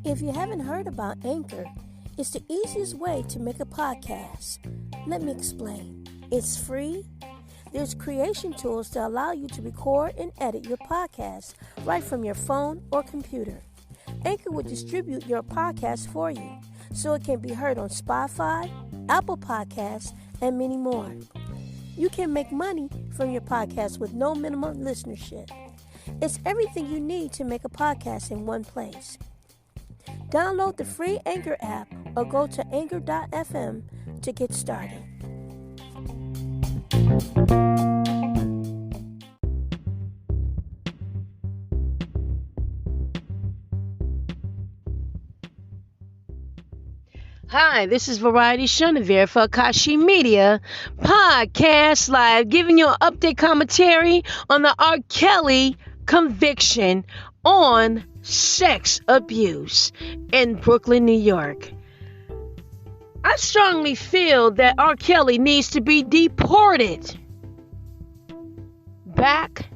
If you haven't heard about Anchor, it's the easiest way to make a podcast. Let me explain. It's free. There's creation tools that allow you to record and edit your podcast right from your phone or computer. Anchor will distribute your podcast for you so it can be heard on Spotify, Apple Podcasts, and many more. You can make money from your podcast with no minimum listenership. It's everything you need to make a podcast in one place. Download the free Anchor app or go to anchor.fm to get started. Hi, this is Variety CHENEVERT for Akashimedia Podcast Live, giving you an update commentary on the R. Kelly conviction on sex abuse in Brooklyn, New York. I strongly feel that R. Kelly needs to be deported back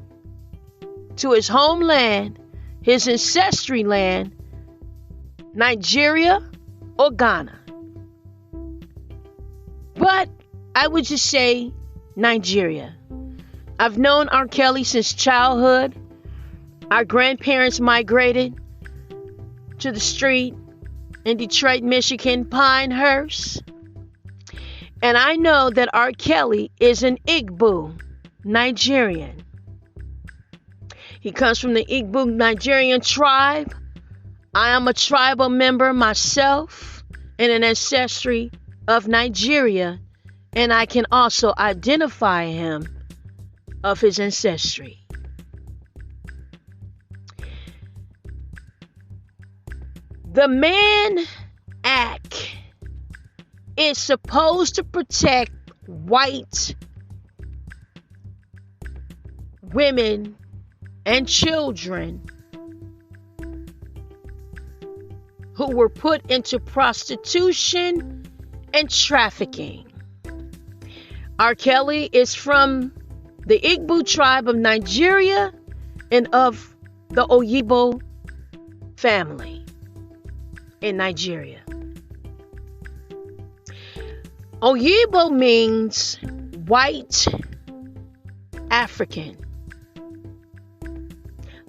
to his homeland, his ancestry land, Nigeria or Ghana. But I would just say Nigeria. I've known R. Kelly since childhood. Our grandparents migrated to the street in Detroit, Michigan, Pinehurst. And I know that R. Kelly is an Igbo Nigerian. He comes from the Igbo Nigerian tribe. I am a tribal member myself and an ancestry of Nigeria. And I can also identify him of his ancestry. The Mann Act is supposed to protect white women and children who were put into prostitution and trafficking. R. Kelly is from the Igbo tribe of Nigeria and of the Oyibo family in Nigeria. Oyibo means white African,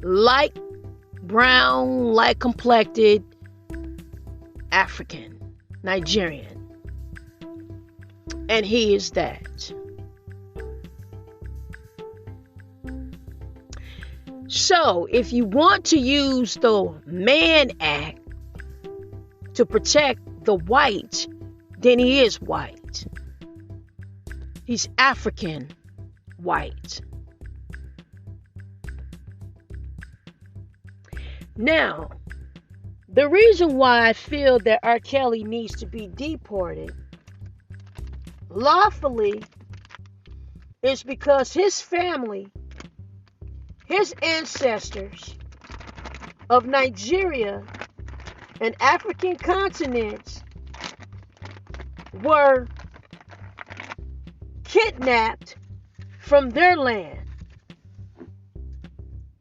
light brown, light complected African, Nigerian. And he is that. So, if you want to use the Mann Act to protect the white, then he is white. He's African white. Now, the reason why I feel that R. Kelly needs to be deported lawfully is because his family, his ancestors of Nigeria and African continents were kidnapped from their land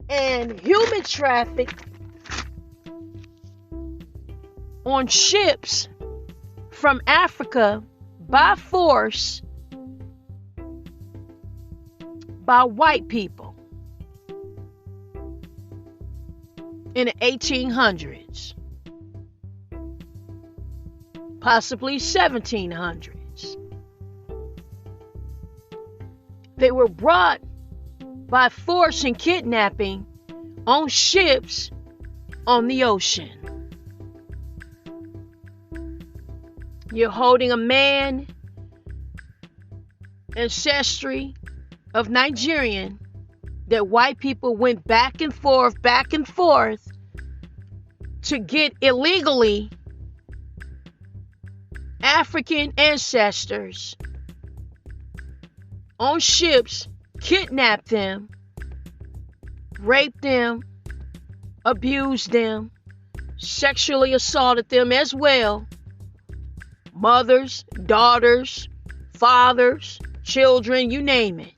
and human trafficked on ships from Africa by force by white people in the 1800s, possibly 1700s. They were brought by force and kidnapping on ships on the ocean. You're holding a man, ancestry of Nigerian, that white people went back and forth to get illegally African ancestors on ships, kidnapped them, raped them, abused them, sexually assaulted them as well. Mothers, daughters, fathers, children, you name it.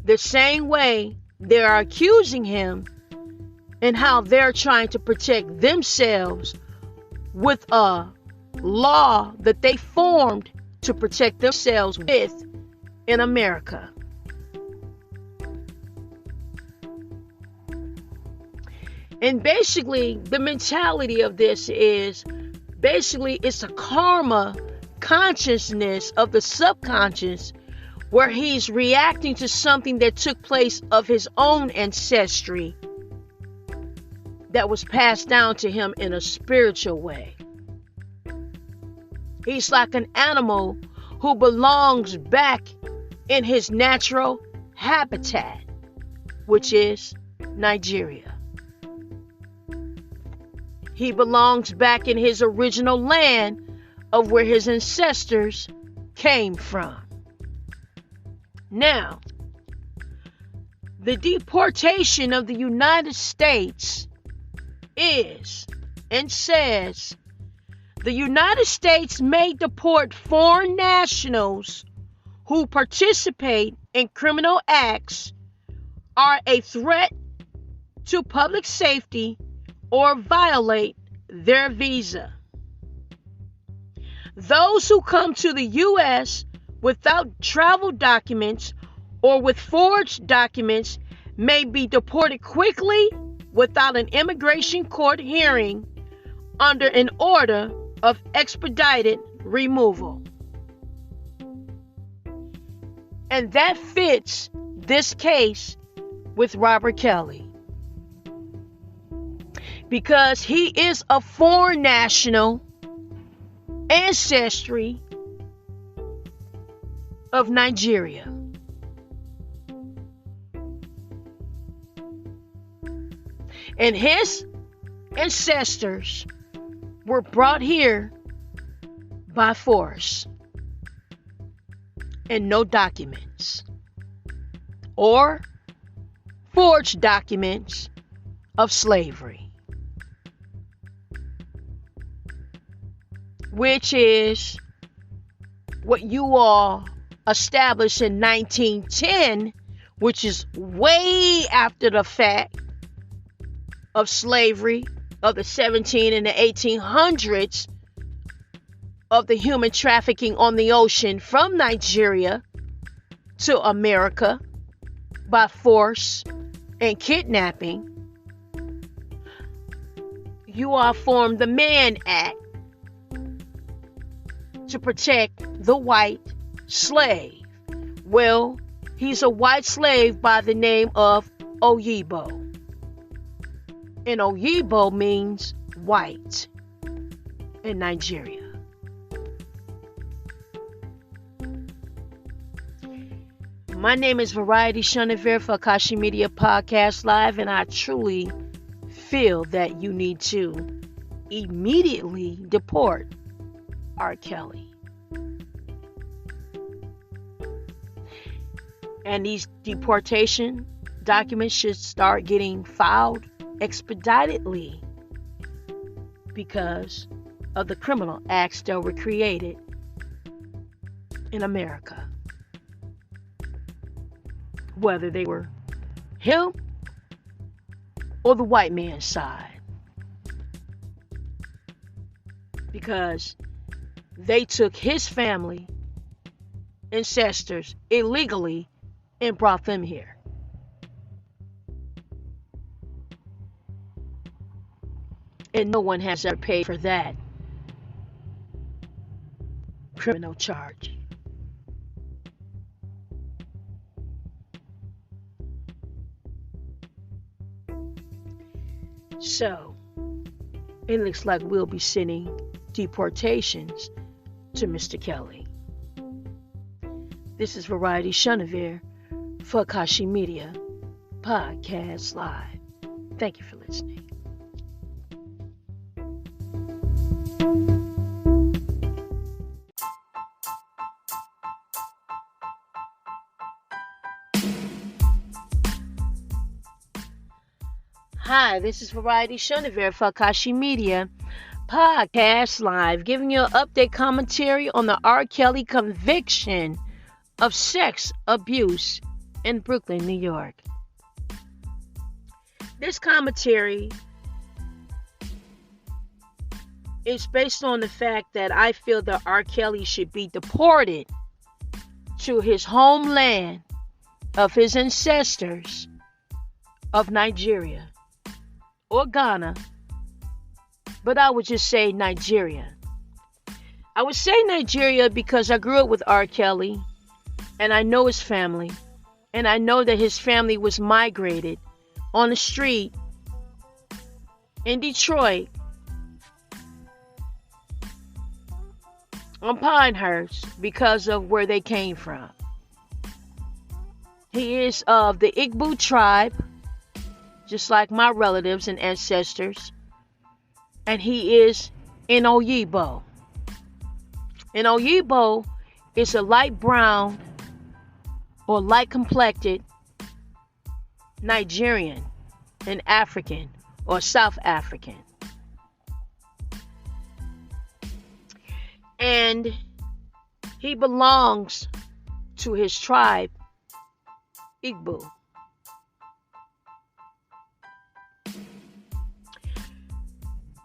The same way they are accusing him and how they're trying to protect themselves with a law that they formed to protect themselves with in America. And basically, the mentality of this is it's a karma consciousness of the subconscious, where he's reacting to something that took place of his own ancestry that was passed down to him in a spiritual way. He's like an animal who belongs back in his natural habitat, which is Nigeria. He belongs back in his original land of where his ancestors came from. Now, the deportation of the United States is and says the United States may deport foreign nationals who participate in criminal acts, are a threat to public safety, or violate their visa. Those who come to the U.S. without travel documents or with forged documents may be deported quickly without an immigration court hearing under an order of expedited removal. And that fits this case with Robert Kelly, because he is a foreign national ancestry of Nigeria. And his ancestors were brought here by force and no documents or forged documents of slavery, which is what you all established in 1910, which is way after the fact of slavery of the 17 and the 1800s, of the human trafficking on the ocean from Nigeria to America by force and kidnapping. You all formed the Mann Act to protect the white slave. Well, he's a white slave by the name of Oyibo. And Oyibo means white in Nigeria. My name is Variety CHENEVERT for Akashi Media Podcast Live, and I truly feel that you need to immediately deport R. Kelly. And these deportation documents should start getting filed expeditedly because of the criminal acts that were created in America. Whether they were him or the white man's side. Because they took his family, ancestors, illegally and brought them here. And no one has ever paid for that criminal charge. So, it looks like we'll be sending deportations to Mr. Kelly. This is Variety CHENEVERT for Akashi Media Podcast Live. Thank you for listening. Hi, this is Variety CHENEVERT for Akashi Media Podcast Live, giving you an update commentary on the R. Kelly conviction of sex abuse in Brooklyn, New York. This commentary is based on the fact that I feel that R. Kelly should be deported to his homeland of his ancestors of Nigeria or Ghana, but I would just say Nigeria. I would say Nigeria because I grew up with R. Kelly and I know his family, and I know that his family was migrated on the street in Detroit on Pinehurst because of where they came from. He is of the Igbo tribe, just like my relatives and ancestors, and he is an Oyibo. An Oyibo is a light brown or light complected Nigerian, an African or South African. And he belongs to his tribe, Igbo.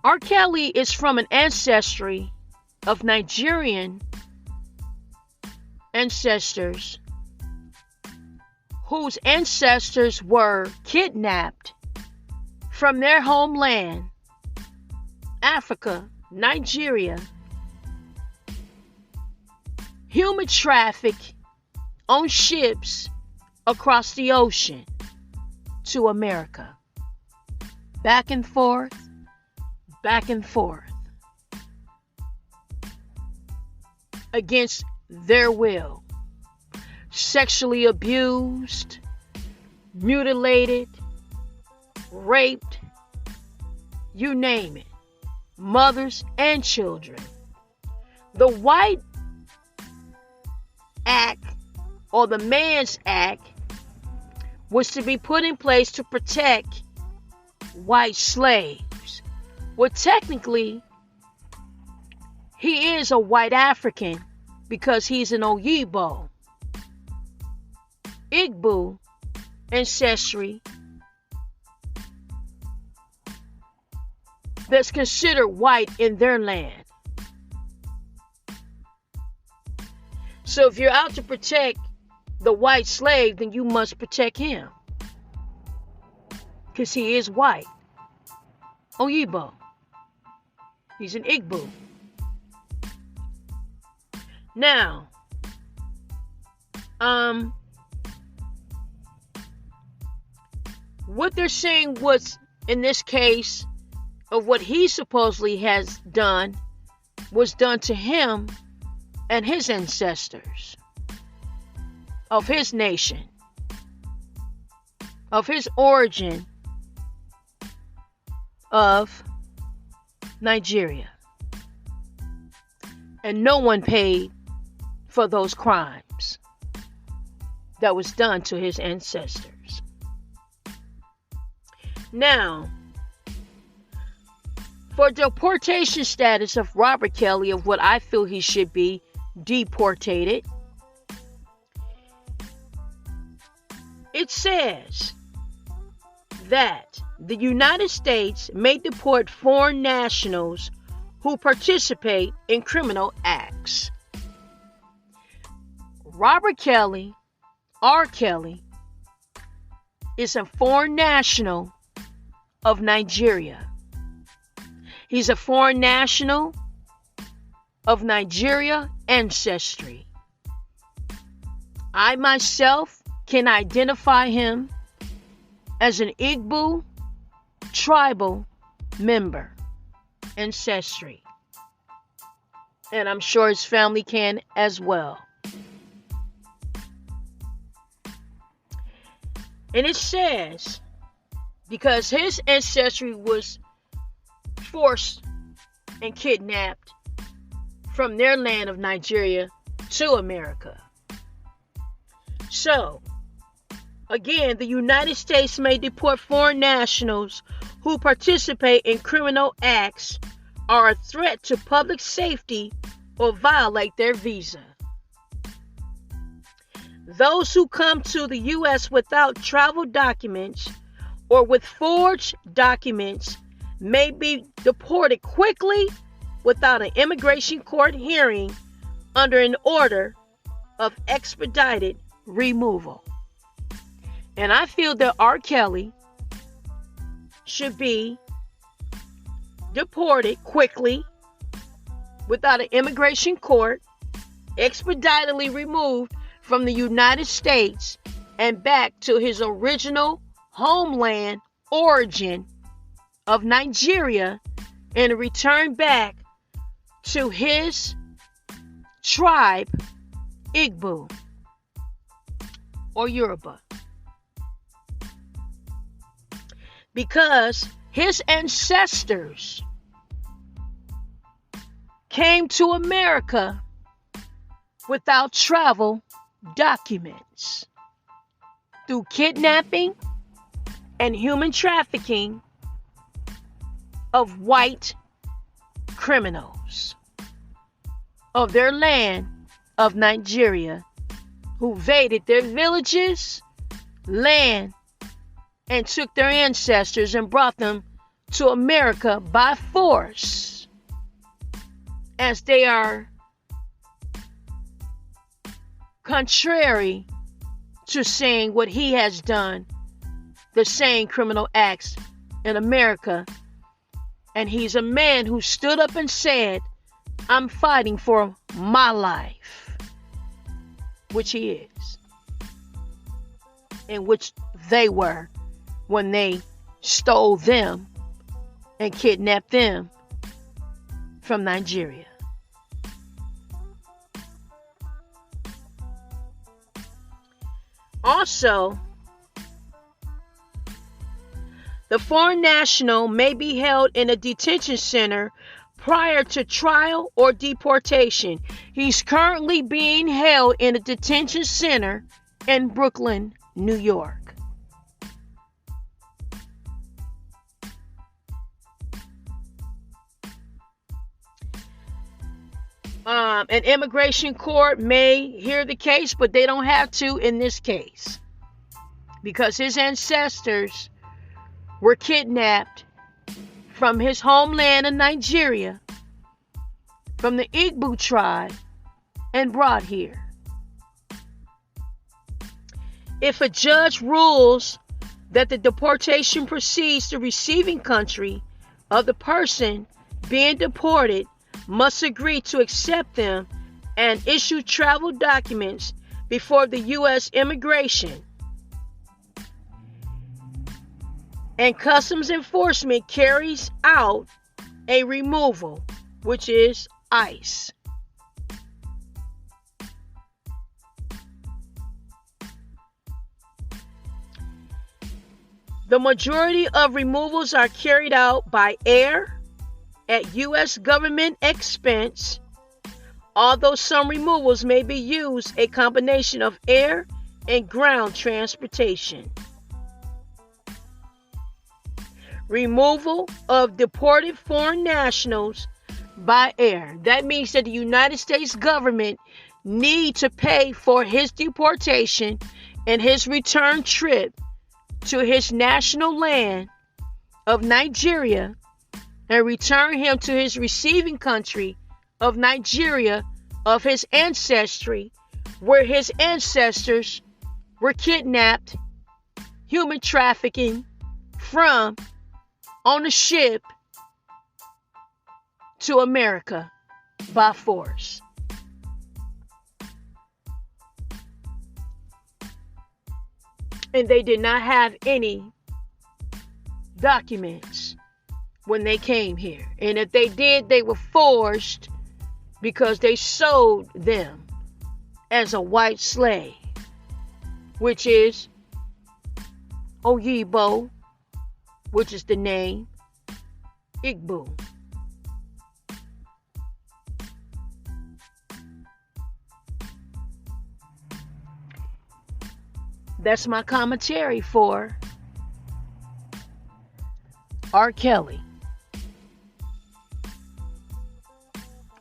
R. Kelly is from an ancestry of Nigerian ancestors whose ancestors were kidnapped from their homeland, Africa, Nigeria, human trafficked on ships across the ocean to America. Back and forth, against their will. Sexually abused, mutilated, raped, you name it. Mothers and children. The White Act, or the Man's Act, was to be put in place to protect white slaves. Well, technically, he is a white African because he's an Oyibo. Igbo ancestry that's considered white in their land. So if you're out to protect the white slave, then you must protect him, because he is white. Oyibo. He's an Igbo. Now, what they're saying was, in this case, of what he supposedly has done, was done to him and his ancestors of his nation, of his origin of Nigeria. And no one paid for those crimes that was done to his ancestors. Now, for deportation status of Robert Kelly, of what I feel he should be deported, it says that the United States may deport foreign nationals who participate in criminal acts. Robert Kelly, R. Kelly, is a foreign national of Nigeria. He's a foreign national of Nigeria ancestry. I myself can identify him as an Igbo tribal member, ancestry. And I'm sure his family can as well. And it says, because his ancestry was forced and kidnapped from their land of Nigeria to America. So, again, the United States may deport foreign nationals who participate in criminal acts, are a threat to public safety, or violate their visa. Those who come to the U.S. without travel documents or with forged documents may be deported quickly without an immigration court hearing under an order of expedited removal. And I feel that R. Kelly should be deported quickly without an immigration court, expeditedly removed from the United States and back to his original homeland origin of Nigeria, and return back to his tribe, Igbo or Yoruba. Because his ancestors came to America without travel documents, through kidnapping and human trafficking of white criminals of their land of Nigeria, who invaded their villages, land, and took their ancestors and brought them to America by force, as they are contrary to saying what he has done, the same criminal acts in America. And he's a man who stood up and said, I'm fighting for my life, which he is, and which they were when they stole them and kidnapped them from Nigeria. Also, the foreign national may be held in a detention center prior to trial or deportation. He's currently being held in a detention center in Brooklyn, New York. An immigration court may hear the case, but they don't have to in this case, because his ancestors were kidnapped from his homeland in Nigeria, from the Igbo tribe, and brought here. If a judge rules that the deportation proceeds to receiving country of the person being deported must agree to accept them and issue travel documents before the U.S. Immigration and Customs Enforcement carries out a removal, which is ICE. The majority of removals are carried out by air at U.S. government expense, although some removals may be used a combination of air and ground transportation. Removal of deported foreign nationals by air. That means that the United States government need to pay for his deportation and his return trip to his national land of Nigeria, and return him to his receiving country of Nigeria of his ancestry, where his ancestors were kidnapped, human trafficking from on a ship to America by force. And they did not have any documents when they came here. And if they did, they were forged because they sold them as a white slave, which is Oyibo, which is the name, Igbo. That's my commentary for R. Kelly,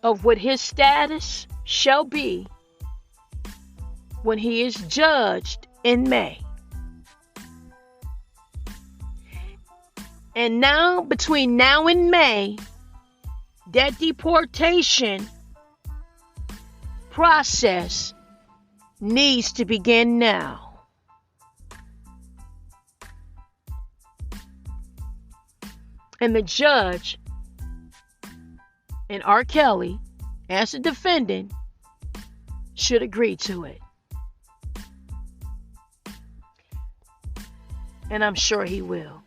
of what his status shall be when he is judged in May. And now, between now and May, that deportation process needs to begin now. And the judge and R. Kelly, as a defendant, should agree to it. And I'm sure he will.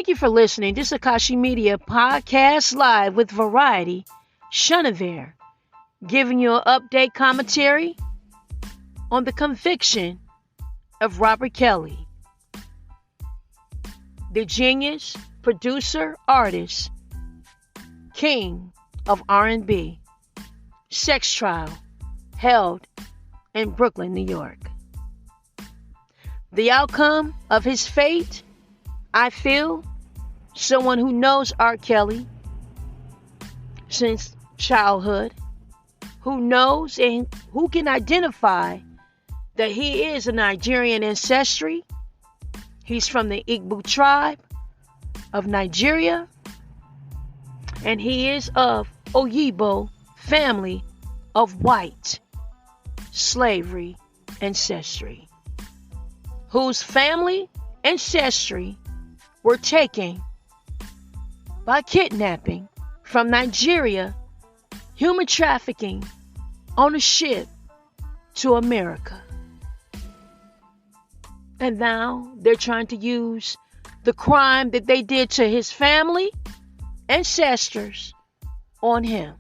Thank you for listening. This is Akashi Media Podcast Live with Variety, CHENEVERT, giving you an update commentary on the conviction of Robert Kelly, the genius, producer, artist, king of R&B, sex trial held in Brooklyn, New York. The outcome of his fate, I feel, someone who knows R. Kelly since childhood, who knows and who can identify that he is a Nigerian ancestry. He's from the Igbo tribe of Nigeria, and he is of Oyibo family of white slavery ancestry, whose family ancestry were taken by kidnapping from Nigeria, human trafficking on a ship to America. And now they're trying to use the crime that they did to his family, ancestors, on him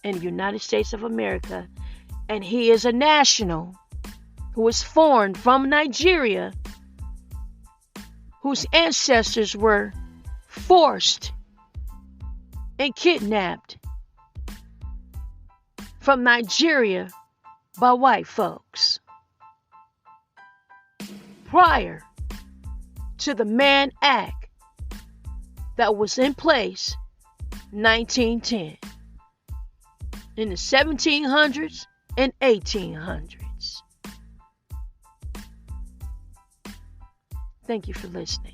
in the United States of America. And he is a national who was foreign from Nigeria, whose ancestors were forced and kidnapped from Nigeria by white folks prior to the Mann Act that was in place 1910 in the 1700s and 1800s. Thank you for listening.